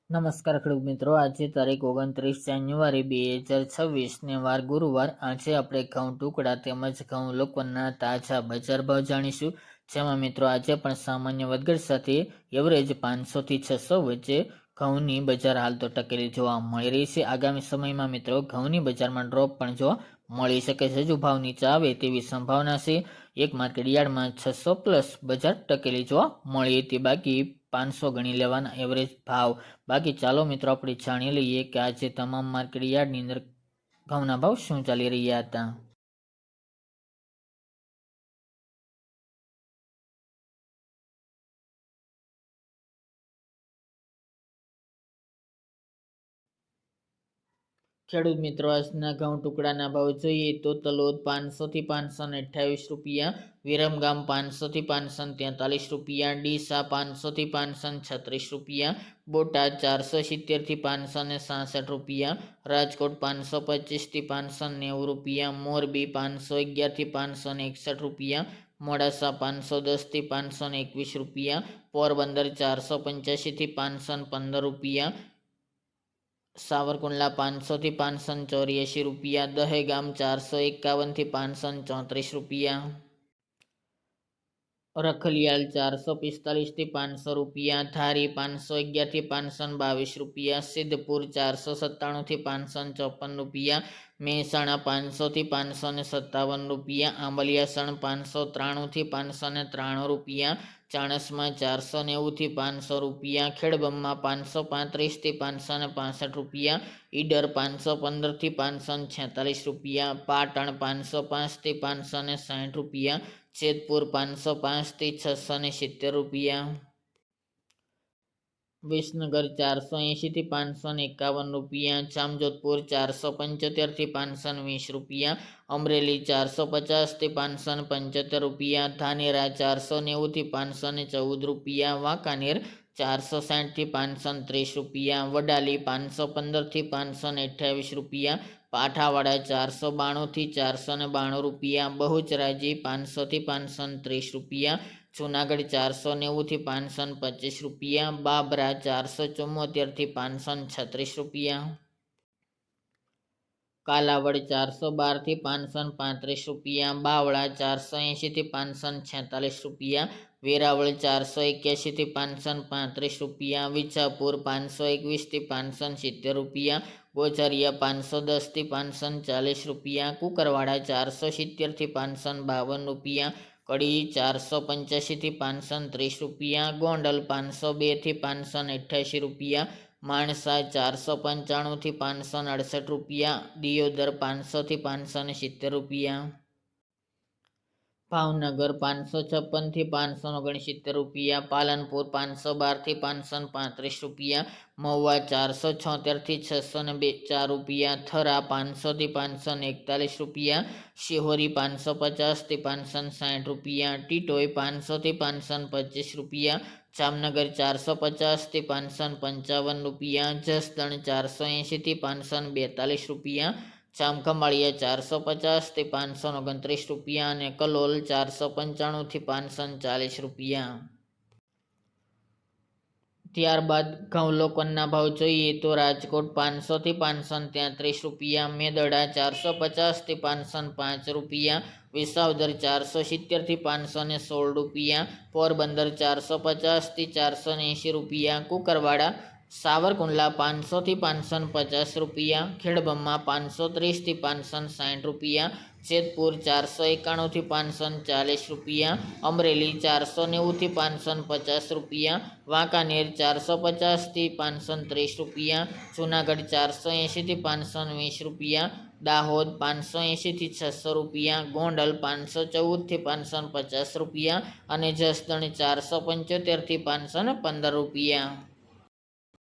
નમસ્કાર ખેડૂત મિત્રો, આજે તારીખ 29 જાન્યુઆરી 2026 ને વાર ગુરુવાર। આજે આપણે ઘઉં ટુકડા તેમજ ઘઉં લોકવનના તાજા બજાર ભાવ જાણીશું, જેમાં મિત્રો આજે પણ સામાન્ય વધઘટ સાથે એવરેજ 500 થી 600 વચ્ચે ઘઉંની બજાર હાલ તો ટકેલી જોવા મળી રહી છે। આગામી સમયમાં મિત્રો ઘઉંની બજારમાં ડ્રોપ પણ જોવા મળી શકે છે। હજુ ભાવ નીચે આવે તેવી સંભાવના છે। એક માર્કેટ યાર્ડમાં 600 પ્લસ બજાર ટકેલી જોવા મળી હતી, બાકી 500 ગણી લેવાના એવરેજ ભાવ। બાકી ચાલો મિત્રો આપણે જાણી લઈએ કે આજે તમામ માર્કેટ યાર્ડની અંદર ઘઉંના ભાવ શું ચાલી રહ્યા હતા। ખેડૂત મિત્રો, આજના ઘઉં ટુકડાના ભાવ જોઈએ તો તલોદ 500 થી 528 રૂપિયા, વિરમગામ 500 થી 543 રૂપિયા, ડીસા 500 થી 536 રૂપિયા, બોટાદ 470 થી 566 રૂપિયા, રાજકોટ 525 થી 590 રૂપિયા, મોરબી 511 થી 561 રૂપિયા, મોડાસા 510 થી 521 રૂપિયા, પોરબંદર 485 થી 515 રૂપિયા, સાવરકુંડલા 500 થી 584 રૂપિયા, દહેગામ 451 થી 534 રૂપિયા, રખલિયાલ 445 થી 500 રૂપિયા, ધારી 511 થી 522 રૂપિયા, સિદ્ધપુર 497 થી 554 રૂપિયા, મહેસાણા 500 થી 557 રૂપિયા, આંબલિયાસણ 593 થી 593 રૂપિયા, ચાણસમાં 490 થી 500 રૂપિયા, ખેડબ્રહ્મા 535 થી 565 રૂપિયા, ઈડર 515 થી 546 રૂપિયા, પાટણ 505 થી 560 રૂપિયા, જેતપુર 505 થી 670 રૂપિયા, વિસનગર 480 થી 551 રૂપિયા, જામજોધપુર 475 થી 520 રૂપિયા, અમરેલી 450 થી 575 રૂપિયા, ધાનેરા 490 થી 514 રૂપિયા, વાંકાનેર 460 થી 530 રૂપિયા, વડાલી 515 થી 528 રૂપિયા, પાઠાવાડા 492 થી 492 રૂપિયા, બહુચરાજી 500 થી 530 રૂપિયા, જૂનાગઢ 490 થી 525 રૂપિયા, બાબરા 474 થી 536 રૂપિયા, કાલાવડ 412 થી 535 રૂપિયા, બાવળા 480 થી 546 રૂપિયા, વેરાવળ 481 થી 535 રૂપિયા, વિજાપુર 521 થી 570 રૂપિયા, ગોઝરિયા 510 થી 540 રૂપિયા, કુકરવાડા 470 થી 552 રૂપિયા, કડી 485 થી 530 રૂપિયા, ગોંડલ 502 થી 588 રૂપિયા, માણસા 495 થી 568 રૂપિયા, દિયોદર 500 થી 570 રૂપિયા, ભાવનગર 556 થી 569 રૂપિયા, પાલનપુર 512 થી 535 રૂપિયા, મહુવા 476 થી 604 રૂપિયા, થરા 500 થી 541 રૂપિયા, શિહોરી 550 થી 560 રૂપિયા, ટીટોઈ 500 થી 525 રૂપિયા, જામનગર 450 થી 555 રૂપિયા, જસદણ 480 થી 542 રૂપિયા, જામખંભાળિયા 450 થી 529 રૂપિયા અને કલોલ 495 થી 540 રૂપિયા। ત્યારબાદ ઘઉં લોકવનના ભાવ જોઈએ તો રાજકોટ 500 થી 533 રૂપિયા, મેદડા 450 થી 505 રૂપિયા, વિસાવદર 470 થી 516 રૂપિયા, પોરબંદર 450 થી 480 રૂપિયા, કુકરવાડા સાવરકુંડલા 500 થી 550 રૂપિયા, ખેડબ્રહ્મા 530 થી 560 રૂપિયા, જેતપુર 491 થી 540 રૂપિયા, અમરેલી 490 થી 550 રૂપિયા, વાંકાનેર 450 થી 530 રૂપિયા, જૂનાગઢ 480 થી 520 રૂપિયા, દાહોદ 580 થી 600 રૂપિયા, ગોંડલ 514 થી 550 રૂપિયા અને જસદણ 475 થી 515 રૂપિયા।